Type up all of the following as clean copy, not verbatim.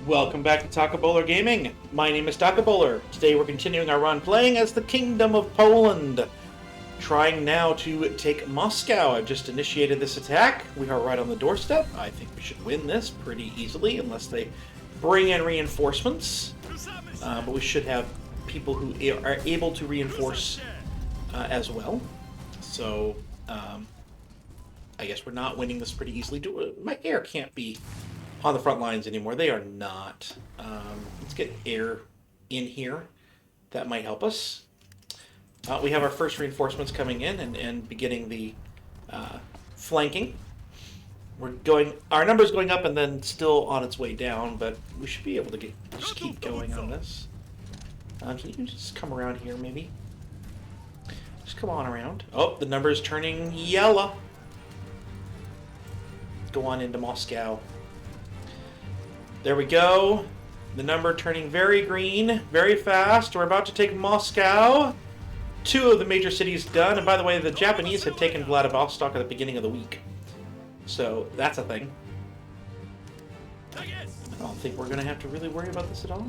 Welcome back to Taco Bowler Gaming. My name is Taco Bowler. Today we're continuing our run playing as the Kingdom of Poland. Trying now to take Moscow. I've just initiated this attack. We are right on the doorstep. I think we should win this pretty easily unless they bring in reinforcements. But we should have people who are able to reinforce as well. So I guess we're not winning this pretty easily. My air can't be on the front lines anymore. They are not. Let's get air in here. That might help us. We have our first reinforcements coming in and beginning the flanking. Our number's going up and then still on its way down, but we should be able to just keep going on this. Can you just come around here, maybe? Just come on around. Oh, the number is turning yellow. Go on into Moscow. There we go. The number turning very green, very fast. We're about to take Moscow. 2 of the major cities done. And by the way, the Japanese had taken Vladivostok at the beginning of the week. So that's a thing. I don't think we're going to have to really worry about this at all.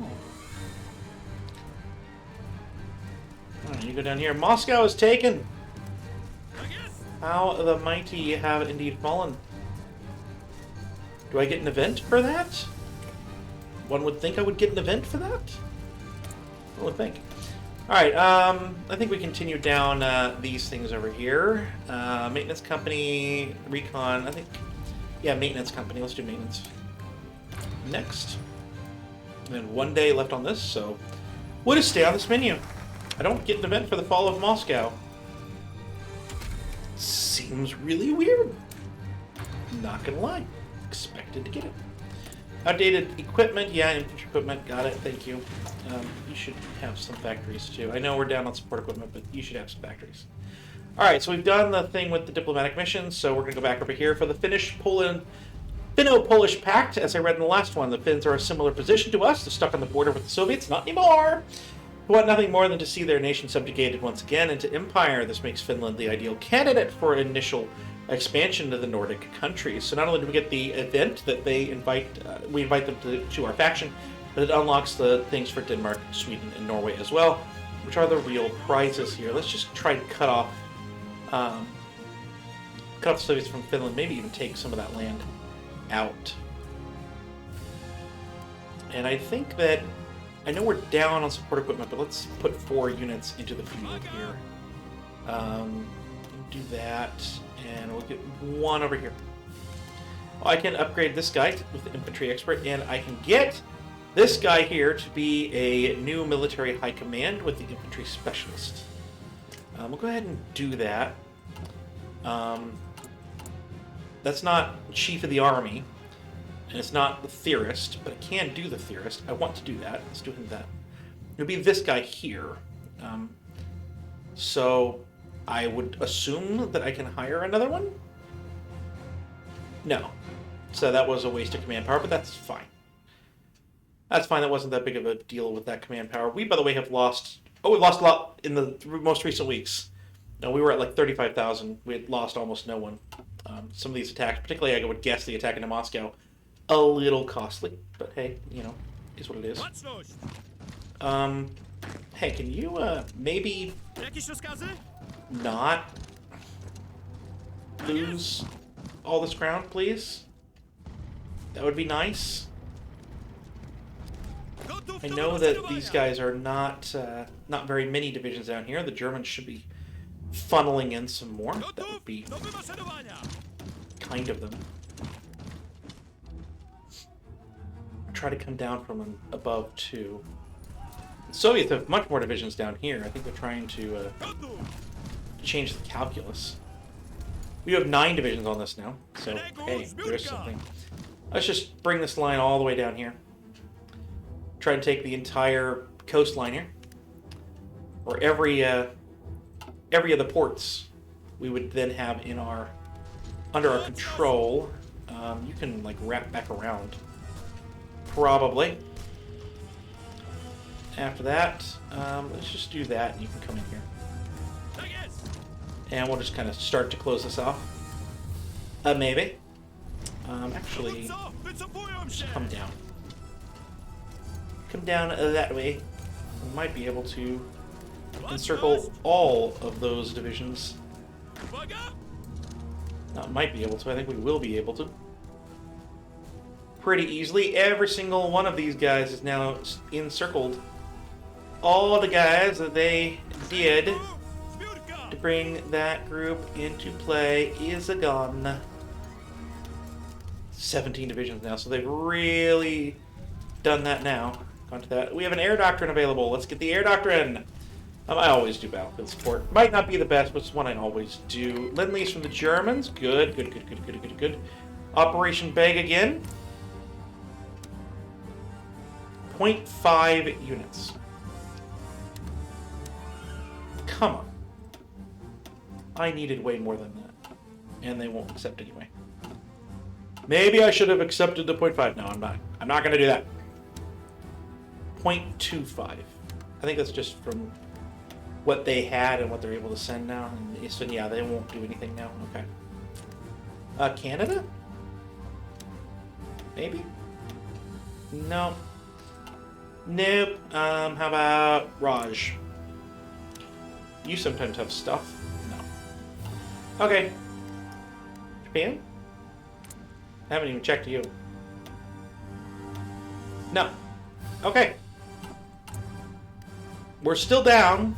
Alright, you go down here. Moscow is taken. How the mighty have indeed fallen. Do I get an event for that? One would think I would get an event for that. One would think. Alright, I think we continue down these things over here. Maintenance company, recon, I think. Yeah, maintenance company. Let's do maintenance. Next. And 1 day left on this, so we'll just stay on this menu. I don't get an event for the fall of Moscow. Seems really weird. Not gonna lie. Expected to get it. Outdated equipment, yeah, infantry equipment, got it, thank you. You should have some factories too. I know we're down on support equipment, but you should have some factories. Alright, so we've done the thing with the diplomatic missions, so we're going to go back over here for the Finno-Polish Pact. As I read in the last one, the Finns are a similar position to us. They're stuck on the border with the Soviets, not anymore! Who want nothing more than to see their nation subjugated once again into empire. This makes Finland the ideal candidate for initial expansion to the Nordic countries. So not only do we get the event that they invite, we invite them to our faction, but it unlocks the things for Denmark, Sweden, and Norway as well, which are the real prizes here. Let's just try to cut off the Soviets from Finland, maybe even take some of that land out. And I think that, I know we're down on support equipment, but let's put 4 units into the field here. Do that. And we'll get 1 over here. Well, I can upgrade this guy with the infantry expert, and I can get this guy here to be a new military high command with the infantry specialist. We'll go ahead and do that. That's not chief of the army, and it's not the theorist, but I can do the theorist. I want to do that. Let's do him that. It'll be this guy here. So I would assume that I can hire another one? No. So that was a waste of command power, but that's fine. That's fine, that wasn't that big of a deal with that command power. We, by the way, have lost... Oh, we lost a lot in the most recent weeks. No, we were at like 35,000. We had lost almost no one. Some of these attacks, particularly I would guess the attack into Moscow, a little costly. But hey, you know, is what it is. Hey, can you maybe... not lose all this ground, please? That would be nice. I know that these guys are not very many divisions down here. The Germans should be funneling in some more. That would be kind of them. Try to come down from above too. The Soviets have much more divisions down here. I think they're trying to change the calculus. We have 9 divisions on this now, so hey, there's something. Let's just bring this line all the way down here. Try to take the entire coastline here, or every of the ports we would then have in under our control. You can like wrap back around, probably. After that, let's just do that, and you can come in here. And we'll just kind of start to close this off. Maybe. Actually, just come down. come down that way, we might be able to encircle all of those divisions. Not might be able to, I think we will be able to. Pretty easily. Every single one of these guys is now encircled. All the guys that they did to bring that group into play is gone. 17 divisions now, so they've really done that now. Onto that. We have an air doctrine available. Let's get the air doctrine. I always do battlefield support. Might not be the best, but it's one I always do. Lend-Lease from the Germans. Good, good, good, good, good, good, good. Operation Beg again. 0.5 units. Come on. I needed way more than that. And they won't accept anyway. Maybe I should have accepted the 0.5. No, I'm not. I'm not going to do that. 0.25. I think that's just from what they had and what they're able to send now. And so yeah, they won't do anything now. Okay. Canada? Maybe? No. Nope. How about Raj? You sometimes have stuff. No. Okay. Japan? I haven't even checked you. No. Okay. We're still down.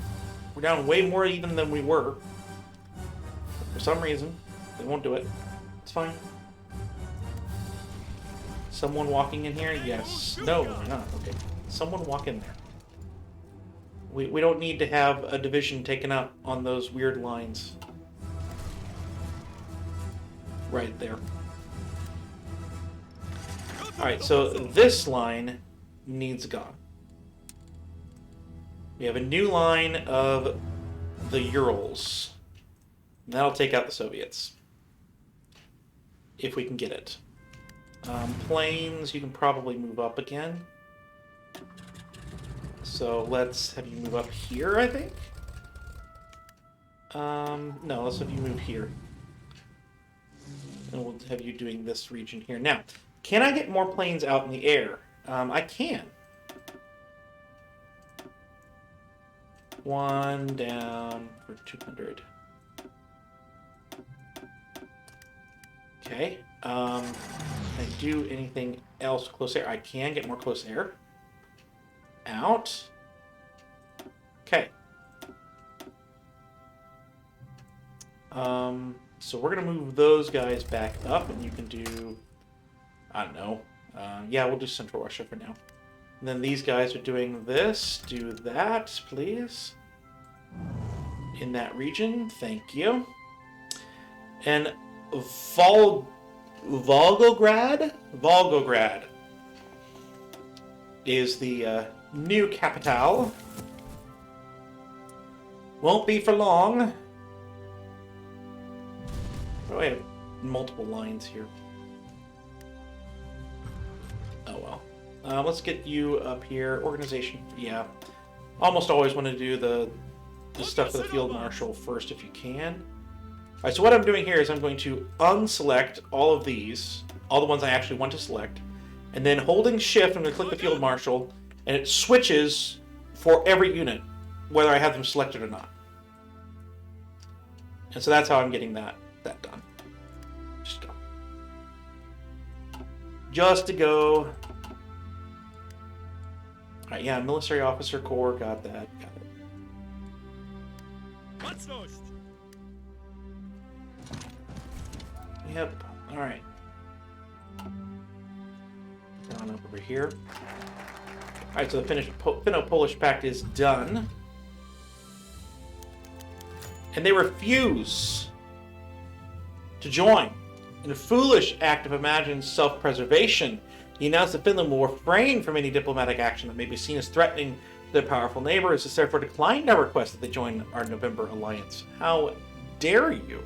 We're down way more even than we were. For some reason, they won't do it. It's fine. Someone walking in here? Yes. No, we're not. Okay. Someone walk in there. We don't need to have a division taken up on those weird lines. Right there. Alright, so this line needs gone. We have a new line of the Urals. That'll take out the Soviets. If we can get it. Planes, you can probably move up again. So let's have you move up here, I think? No, let's have you move here. And we'll have you doing this region here. Now, can I get more planes out in the air? I can. One down for 200. Okay. Can I do anything else close air? I can get more close air. Out. Okay. So we're gonna move those guys back up, and you can do, I don't know. Yeah, we'll do Central Russia for now. And then these guys are doing this. Do that, please. In that region, thank you. And Volgograd is the new capital. Won't be for long. Oh, I have multiple lines here. Oh well. Let's get you up here. Organization. Yeah. Almost always want to do the stuff for the field marshal first if you can. Alright, so what I'm doing here is I'm going to unselect all of these, all the ones I actually want to select, and then holding shift, I'm going to click the field marshal, and it switches for every unit, whether I have them selected or not. And so that's how I'm getting that done. Just go. Just to go. Alright, yeah, military officer corps, got that, got it. Yep, alright. Down up over here. Alright, so the Finno-Polish Pact is done. And they refuse to join. In a foolish act of imagined self-preservation, he announced that Finland will refrain from any diplomatic action that may be seen as threatening to their powerful neighbors. It's therefore declined our request that they join our November alliance. How dare you?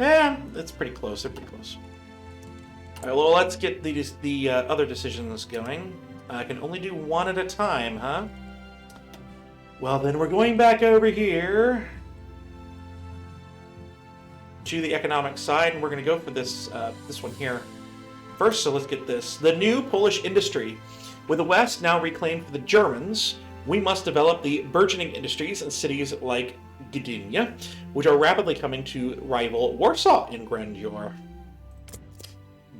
Yeah, it's pretty close. They're pretty close. All right, well, let's get the other decisions going. I can only do one at a time, huh? Well, then we're going back over here to the economic side, and we're going to go for this this one here. first, so let's get this. The new Polish industry. With the West now reclaimed for the Germans, we must develop the burgeoning industries in cities like Gdynia, which are rapidly coming to rival Warsaw in grandeur.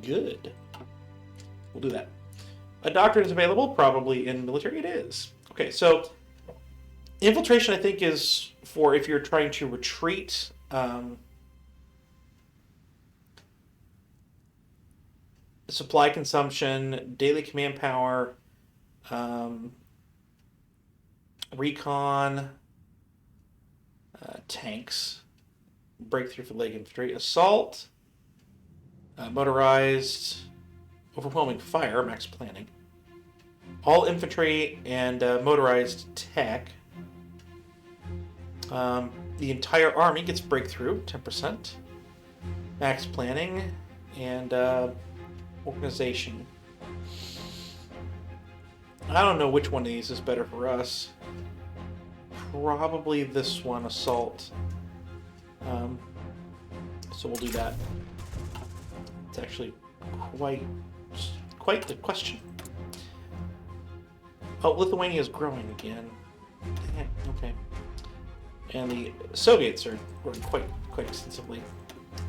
Good. We'll do that. A doctrine is available, probably in military it is. Okay, so infiltration I think is for if you're trying to retreat. Supply consumption, daily command power, recon, tanks, breakthrough for leg infantry, assault, motorized, overwhelming fire, max planning, all infantry and motorized tech. The entire army gets breakthrough, 10%, max planning, and organization. I don't know which one of these is better for us. Probably this one, assault. So we'll do that. It's actually quite the question. Oh, Lithuania is growing again. Dang it. Okay. And the Soviets are growing quite extensively.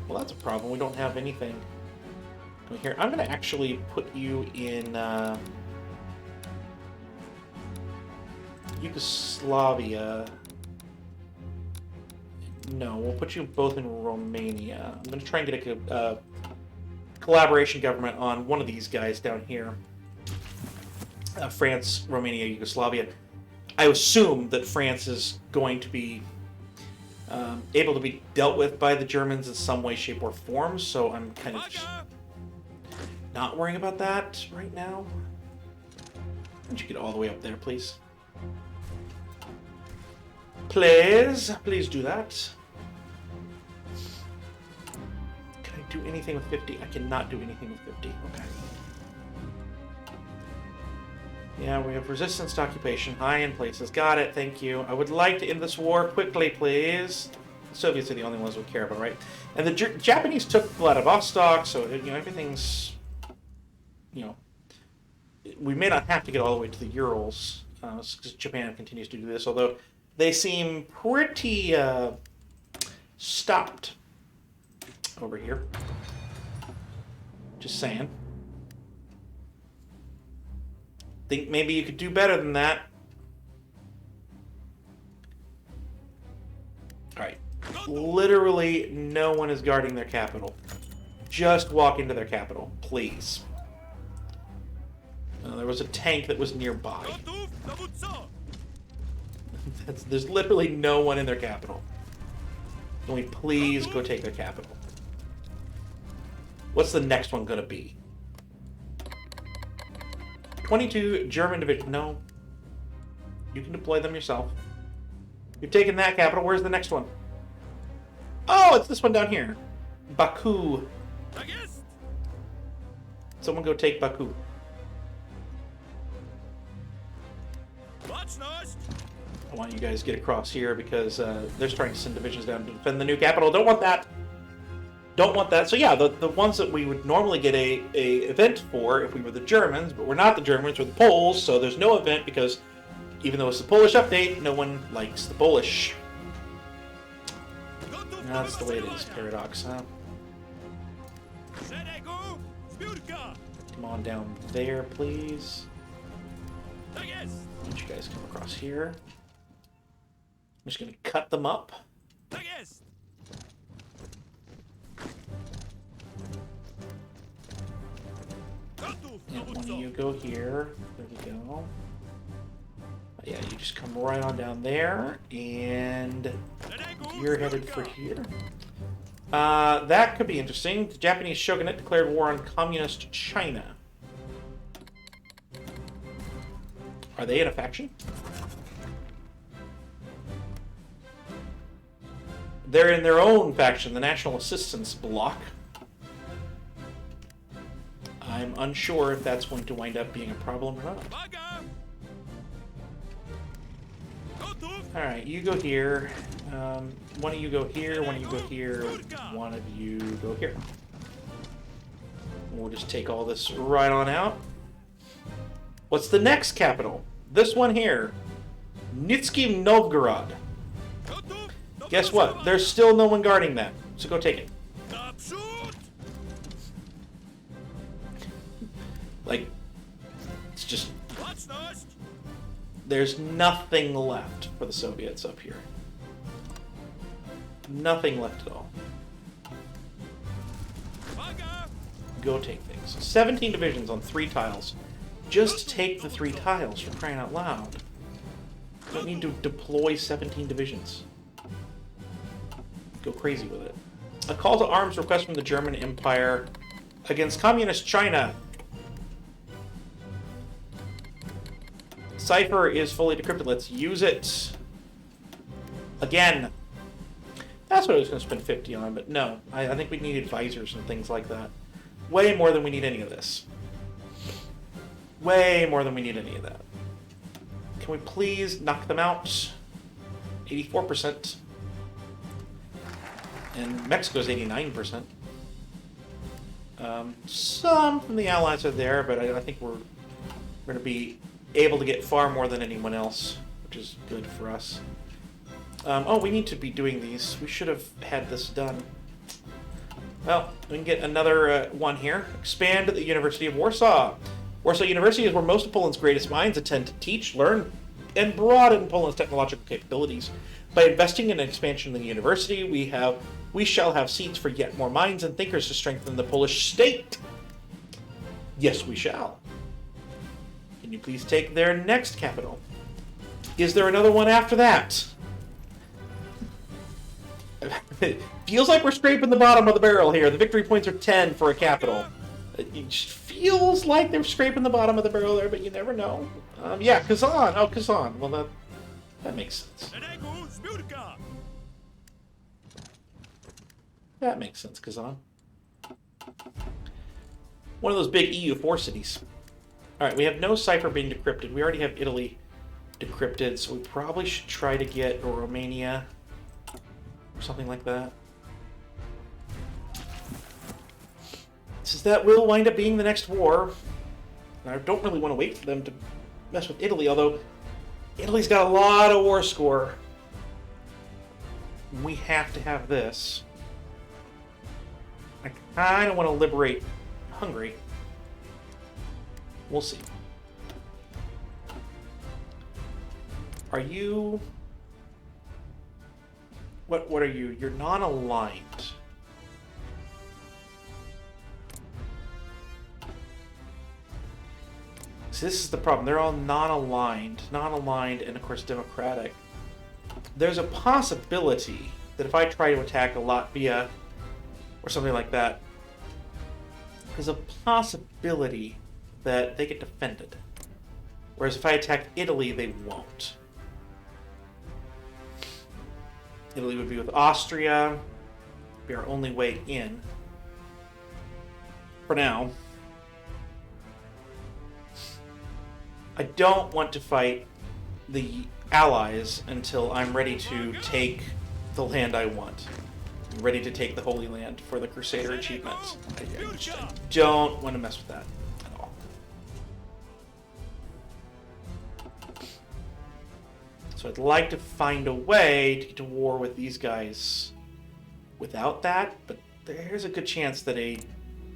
Well, that's a problem. We don't have anything here. I'm going to actually put you in Yugoslavia. No, we'll put you both in Romania. I'm going to try and get a collaboration government on one of these guys down here. France, Romania, Yugoslavia. I assume that France is going to be able to be dealt with by the Germans in some way, shape, or form, so I'm kind of just not worrying about that right now. Why don't you get all the way up there, please? Please do that. Can I do anything with 50? I cannot do anything with 50. Okay. Yeah, we have resistance to occupation, high in places. Got it, thank you. I would like to end this war quickly, please. The Soviets are the only ones who care about, right? And the Japanese took Vladivostok, so everything's, we may not have to get all the way to the Urals, because Japan continues to do this, although they seem pretty stopped over here. Just saying. Think maybe you could do better than that. Alright. Literally no one is guarding their capital. Just walk into their capital, please. There was a tank that was nearby. There's literally no one in their capital. Can we please go take their capital? What's the next one gonna be? 22 German division. No. You can deploy them yourself. You've taken that capital. Where's the next one? Oh, it's this one down here. Baku. Someone go take Baku. I want you guys to get across here because they're starting to send divisions down to defend the new capital. Don't want that. Don't want that. So yeah, the ones that we would normally get a event for if we were the Germans, but we're not the Germans, we're the Poles, so there's no event because even though it's the Polish update, no one likes the Polish. That's the way it is. Paradox, huh? Come on down there, please. Why don't you guys come across here? I'm just going to cut them up. And one of you go here. There we go. Yeah, you just come right on down there, and you're headed for here. That could be interesting. The Japanese shogunate declared war on communist China. Are they in a faction? They're in their own faction, the National Assistance Bloc. I'm unsure if that's going to wind up being a problem or not. Alright, you go here. One of you go here, one of you go here, one of you go here. we'll just take all this right on out. What's the next capital? This one here. Nizhny Novgorod. Guess what? There's still no one guarding that, so go take it. Like, it's just... There's nothing left for the Soviets up here. Nothing left at all. Go take things. 17 divisions on 3 tiles. Just take the 3 tiles, for crying out loud. You don't need to deploy 17 divisions. Go crazy with it. A call to arms request from the German Empire against Communist China. Cipher is fully decrypted. Let's use it. Again. That's what I was going to spend 50 on, but no. I think we need advisors and things like that. Way more than we need any of this. Way more than we need any of that. Can we please knock them out? 84%. And Mexico's 89%. Some from the Allies are there, but I think we're going to be able to get far more than anyone else, which is good for us. Oh, we need to be doing these. We should have had this done. Well, we can get another one here. Expand the University of Warsaw. Warsaw University is where most of Poland's greatest minds attend to teach, learn, and broaden Poland's technological capabilities. By investing in an expansion of the university, we shall have seats for yet more minds and thinkers to strengthen the Polish state. Yes, we shall. Can you please take their next capital? Is there another one after that? It feels like we're scraping the bottom of the barrel here. The victory points are 10 for a capital. It just feels like they're scraping the bottom of the barrel there, but you never know. Yeah, Kazan. Oh, Kazan. Well, that makes sense. That makes sense, Kazan. One of those big EU4 cities. Alright, we have no cipher being decrypted. We already have Italy decrypted, so we probably should try to get Romania or something like that. Since that will wind up being the next war, and I don't really want to wait for them to mess with Italy, although Italy's got a lot of war score. We have to have this. I kind of want to liberate Hungary. We'll see. Are you... What are you? You're non-aligned. So this is the problem. They're all non-aligned, and of course democratic. There's a possibility that if I try to attack Latvia or something like that, there's a possibility that they get defended. Whereas if I attack Italy, they won't. Italy would be with Austria. Be our only way in. For now. I don't want to fight the Allies until I'm ready to take the land I want. I'm ready to take the Holy Land for the Crusader achievement. I don't want to mess with that at all. So I'd like to find a way to get to war with these guys without that, but there's a good chance that a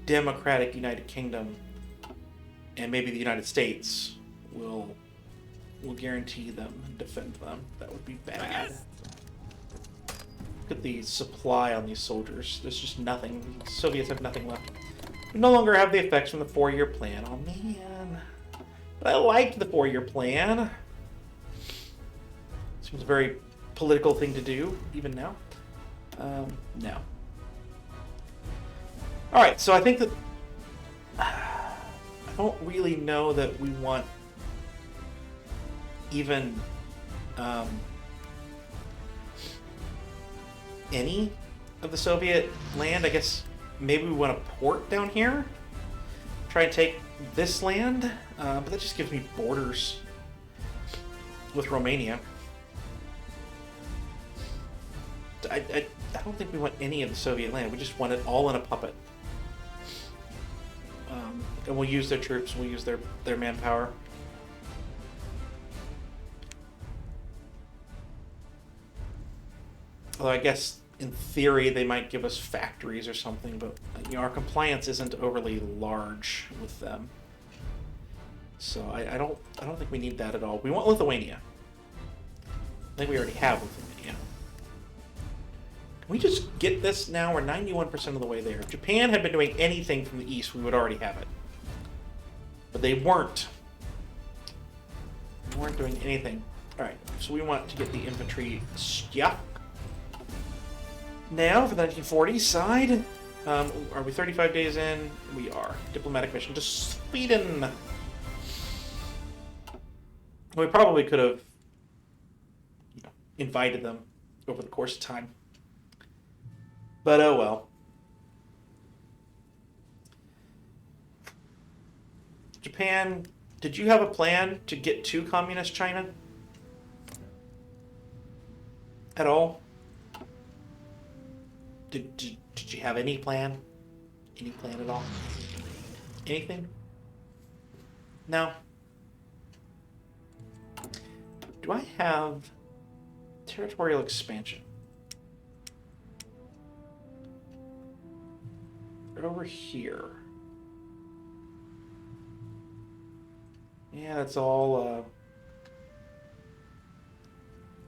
democratic United Kingdom and maybe the United States will guarantee them and defend them. That would be bad. Look at the supply on these soldiers. There's just nothing. The Soviets have nothing left. We no longer have the effects from the 4-year plan. Oh man. But I liked the 4-year plan. Seems a very political thing to do, even now. No. Alright, so I think that... I don't really know that we want even any of the Soviet land. I guess maybe we want a port down here. Try and take this land, but that just gives me borders with Romania. I don't think we want any of the Soviet land. We just want it all in a puppet. And we'll use their troops, we'll use their manpower. Although I guess in theory they might give us factories or something, but you know, our compliance isn't overly large with them. So I don't think we need that at all. We want Lithuania. I think we already have Lithuania. Can we just get this now? We're 91% of the way there. If Japan had been doing anything from the east, we would already have it. But they weren't. They weren't doing anything. Alright, so we want to get the infantry stuff. Now, for the 1940s side, are we 35 days in? We are. Diplomatic mission to Sweden. We probably could have invited them over the course of time. But oh well. Japan, did you have a plan to get to communist China? At all? Did you have any plan? Any plan at all? Anything? No? Do I have territorial expansion? Right over here. Yeah, it's all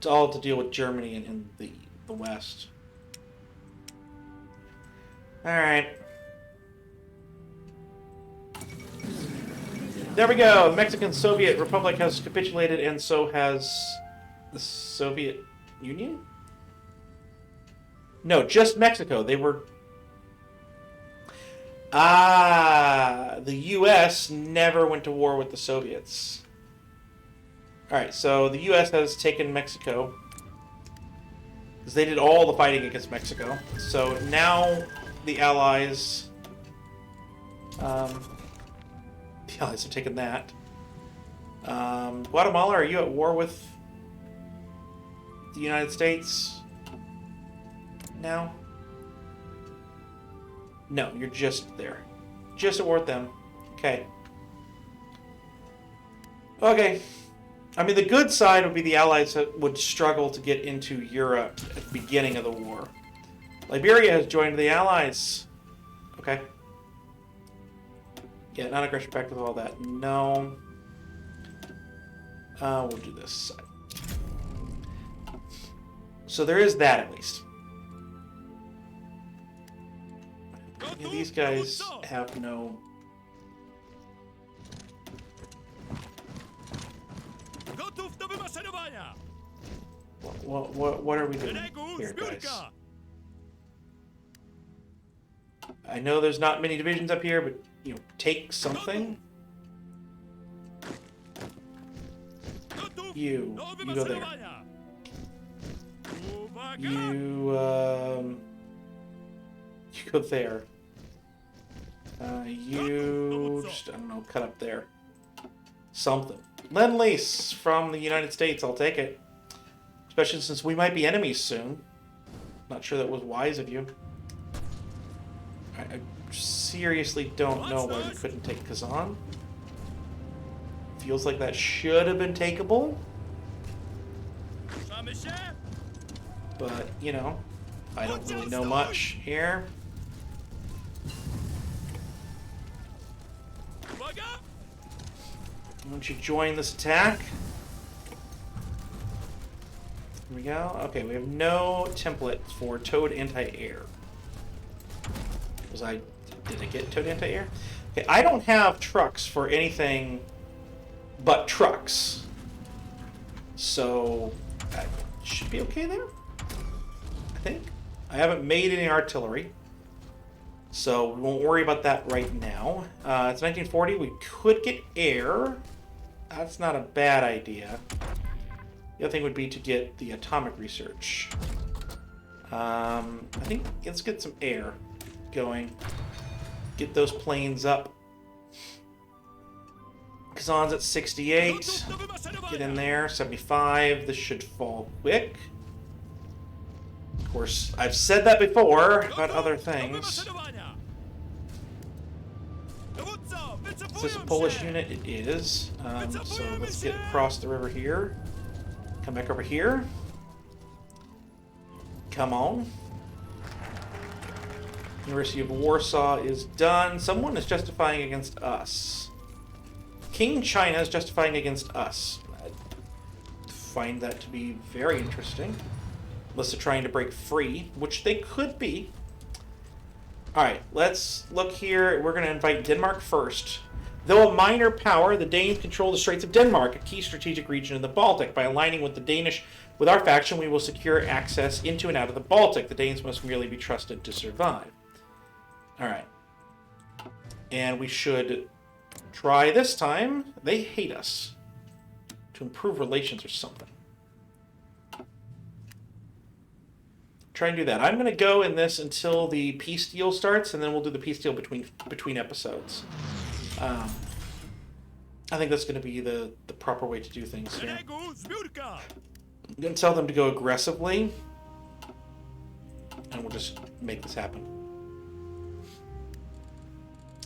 to deal with Germany and the West. Alright. There we go. The Mexican Soviet Republic has capitulated, and so has the Soviet Union? No, just Mexico. They were... the U.S. never went to war with the Soviets. Alright, so the U.S. has taken Mexico. Because they did all the fighting against Mexico. So now the Allies... the Allies have taken that. Guatemala, are you at war with the United States now? No, you're just there. Just at war with them. Okay. Okay. I mean, the good side would be the Allies that would struggle to get into Europe at the beginning of the war. Liberia has joined the Allies. Okay. Yeah, non-aggression pact with all that. No. We'll do this side. So there is that, at least. Yeah, these guys have no... What are we doing here, guys? I know there's not many divisions up here, but, you know, take something. You go there. You go there. You just, I don't know, cut up there. Something. Lend-Lease from the United States, I'll take it. Especially since we might be enemies soon. Not sure that was wise of you. I seriously don't know why we couldn't take Kazan. Feels like that should have been takeable. But, you know, I don't really know much here. Why don't you join this attack? Here we go. Okay, we have no template for towed anti-air. Did I get towed anti-air? Okay, I don't have trucks for anything but trucks. So, I should be okay there, I think. I haven't made any artillery, so we won't worry about that right now. It's 1940. We could get air. That's not a bad idea. The other thing would be to get the atomic research. I think let's get some air going. Get those planes up. Kazan's at 68. Get in there. 75. This should fall quick. Of course, I've said that before about other things. Is this a Polish unit? It is. So let's get across the river here. Come back over here. Come on. University of Warsaw is done. Someone is justifying against us. King China is justifying against us. I find that to be very interesting. Unless they're trying to break free, which they could be. Alright, let's look here. We're going to invite Denmark first. Though a minor power, the Danes control the Straits of Denmark, a key strategic region in the Baltic. By aligning with the Danish with our faction, we will secure access into and out of the Baltic. The Danes must merely be trusted to survive. Alright. And we should try this time. They hate us. To improve relations or something. Try and do that. I'm going to go in this until the peace deal starts, and then we'll do the peace deal between episodes. I think that's going to be the proper way to do things here. I'm going to tell them to go aggressively, and we'll just make this happen.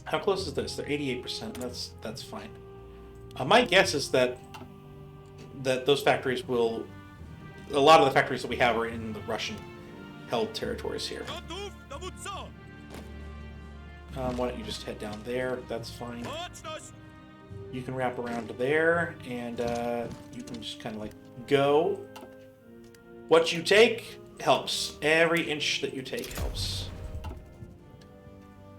How close is this? They're 88%. That's fine. My guess is that those factories will... A lot of the factories that we have are in the Russian-held territories here. Why don't you just head down there? That's fine. You can wrap around to there, and you can just kind of like go. What you take helps. Every inch that you take helps.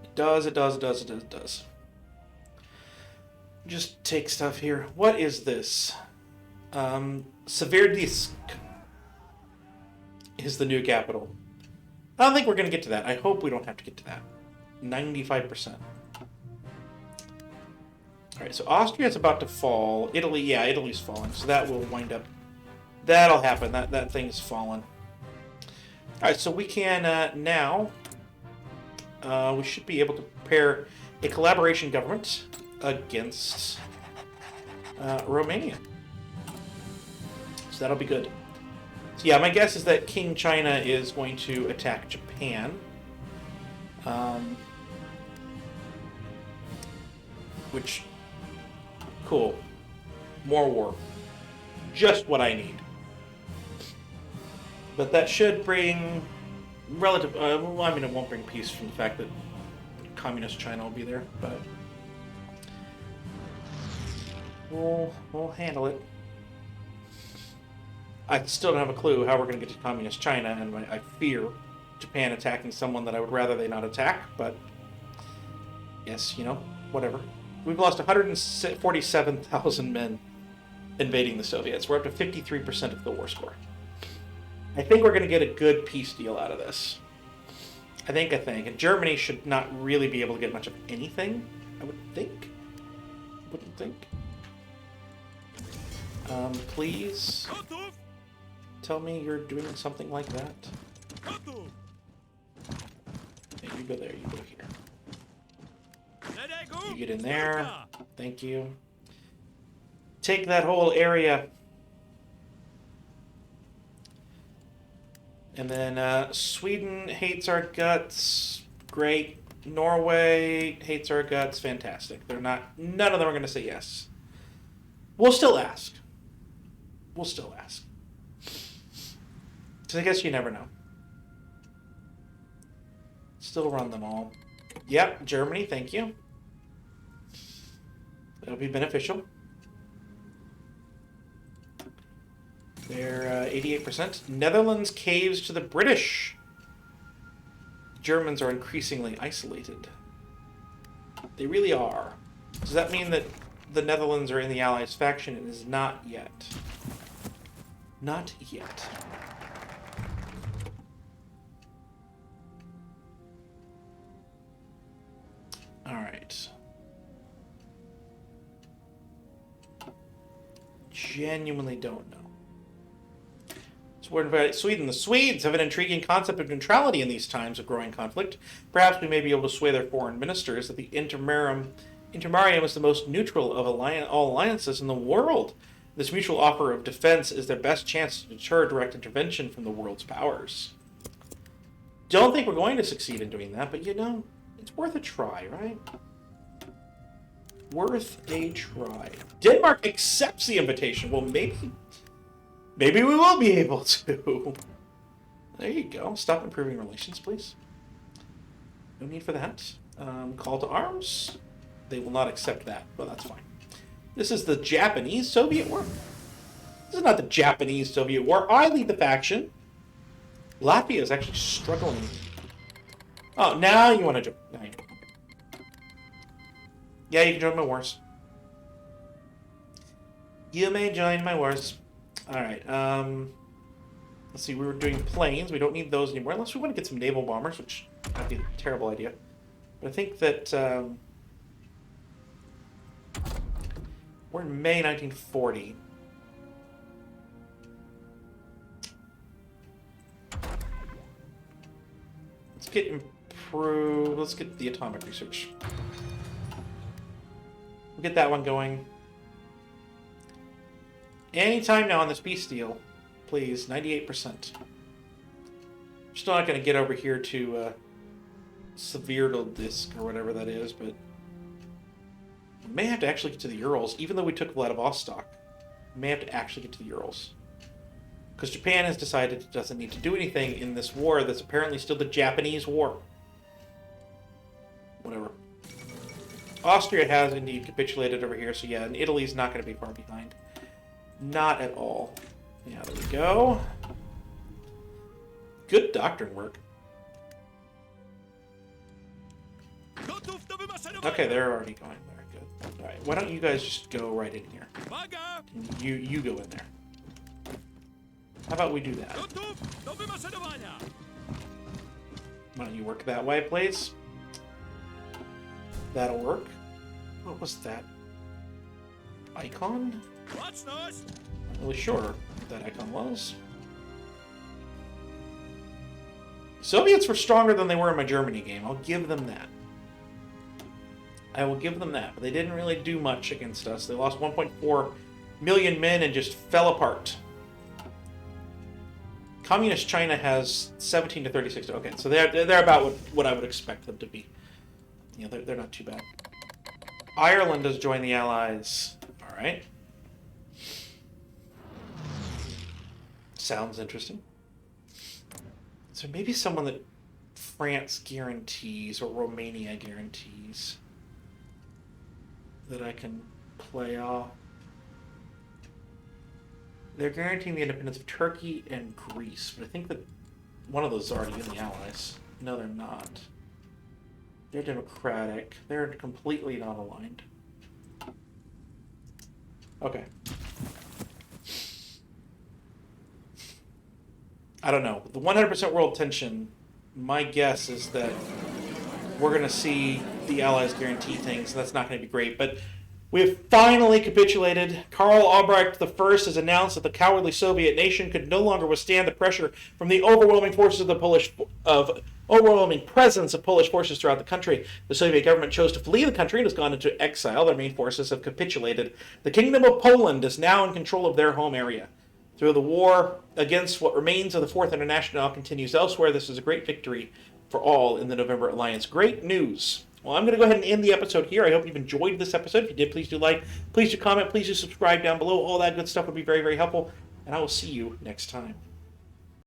It does, it does, it does, it does, it does. Just take stuff here. What is this? Severdisk is the new capital. I don't think we're going to get to that. I hope we don't have to get to that. 95%. Alright, so Austria's about to fall. Italy, yeah, Italy's falling. So that will wind up... That'll happen. That thing's fallen. Alright, so we can now... we should be able to prepare a collaboration government against Romania. So that'll be good. So yeah, my guess is that King China is going to attack Japan. Which... Cool. More war. Just what I need. But that should bring... relative... well, I mean, it won't bring peace from the fact that Communist China will be there, but... We'll handle it. I still don't have a clue how we're going to get to Communist China, and I fear Japan attacking someone that I would rather they not attack, but... Yes, you know, whatever. We've lost 147,000 men invading the Soviets. We're up to 53% of the war score. I think we're going to get a good peace deal out of this. I think. And Germany should not really be able to get much of anything, I would think. Wouldn't think. Please tell me you're doing something like that. Okay, you go there, you go here. You get in there. Thank you. Take that whole area. And then Sweden hates our guts. Great. Norway hates our guts. Fantastic. They're not... None of them are going to say yes. We'll still ask. We'll still ask. So I guess you never know. Still run them all. Yep, Germany, thank you. That'll be beneficial. They're 88%. Netherlands caves to the British. Germans are increasingly isolated. They really are. Does that mean that the Netherlands are in the Allies faction? It is not yet. Not yet. Alright. Genuinely don't know. So we're inviting Sweden. The Swedes have an intriguing concept of neutrality in these times of growing conflict. Perhaps we may be able to sway their foreign ministers that the Intermarium is the most neutral of all alliances in the world. This mutual offer of defense is their best chance to deter direct intervention from the world's powers. Don't think we're going to succeed in doing that, but you know, it's worth a try, right? Worth a try. Denmark accepts the invitation. Well, maybe we will be able to. There you go. Stop improving relations, please. No need for that. Call to arms. They will not accept that, but that's fine. This is the Japanese-Soviet War. This is not the Japanese-Soviet War. I lead the faction. Latvia is actually struggling. Oh, now you want to join. Now you want. Yeah, you can join my wars. You may join my wars. Alright, let's see, we were doing planes. We don't need those anymore, unless we want to get some naval bombers, which might be a terrible idea. But I think that, we're in May 1940. Let's get improved. Let's get the atomic research. We'll get that one going. Anytime now on this peace deal, please. 98%. I'm still not going to get over here to Sverdlovsk or whatever that is, but we may have to actually get to the Urals, even though we took Vladivostok. We may have to actually get to the Urals. Because Japan has decided it doesn't need to do anything in this war that's apparently still the Japanese war. Whatever. Austria has indeed capitulated over here, so yeah, and Italy's not going to be far behind. Not at all. Yeah, there we go. Good doctrine work. Okay, they're already going there. Good. Alright, why don't you guys just go right in here? And you go in there. How about we do that? Why don't you work that way, please? That'll work. What was that? Icon? Not really sure what that icon was. Soviets were stronger than they were in my Germany game. I'll give them that. I will give them that. But they didn't really do much against us. They lost 1.4 million men and just fell apart. Communist China has 17 to 36. Okay, so they're about what I would expect them to be. You know, they're not too bad. Ireland has joined the Allies. All right. Sounds interesting. So maybe someone that France guarantees or Romania guarantees that I can play off. They're guaranteeing the independence of Turkey and Greece, but I think that one of those is already in the Allies. No, they're not. They're democratic. They're completely not aligned. Okay. I don't know. The 100% world tension, my guess is that we're going to see the Allies guarantee things, and that's not going to be great. But we have finally capitulated. Karl Albrecht I has announced that the cowardly Soviet nation could no longer withstand the pressure from the overwhelming forces of the overwhelming presence of Polish forces throughout the country. The Soviet government chose to flee the country and has gone into exile. Their main forces have capitulated. The Kingdom of Poland is now in control of their home area. Through the war against what remains of the Fourth International continues elsewhere, this is a great victory for all in the November Alliance. Great news. Well, I'm going to go ahead and end the episode here. I hope you've enjoyed this episode. If you did, please do like, please do comment, please do subscribe down below. All that good stuff would be very, very helpful. And I will see you next time.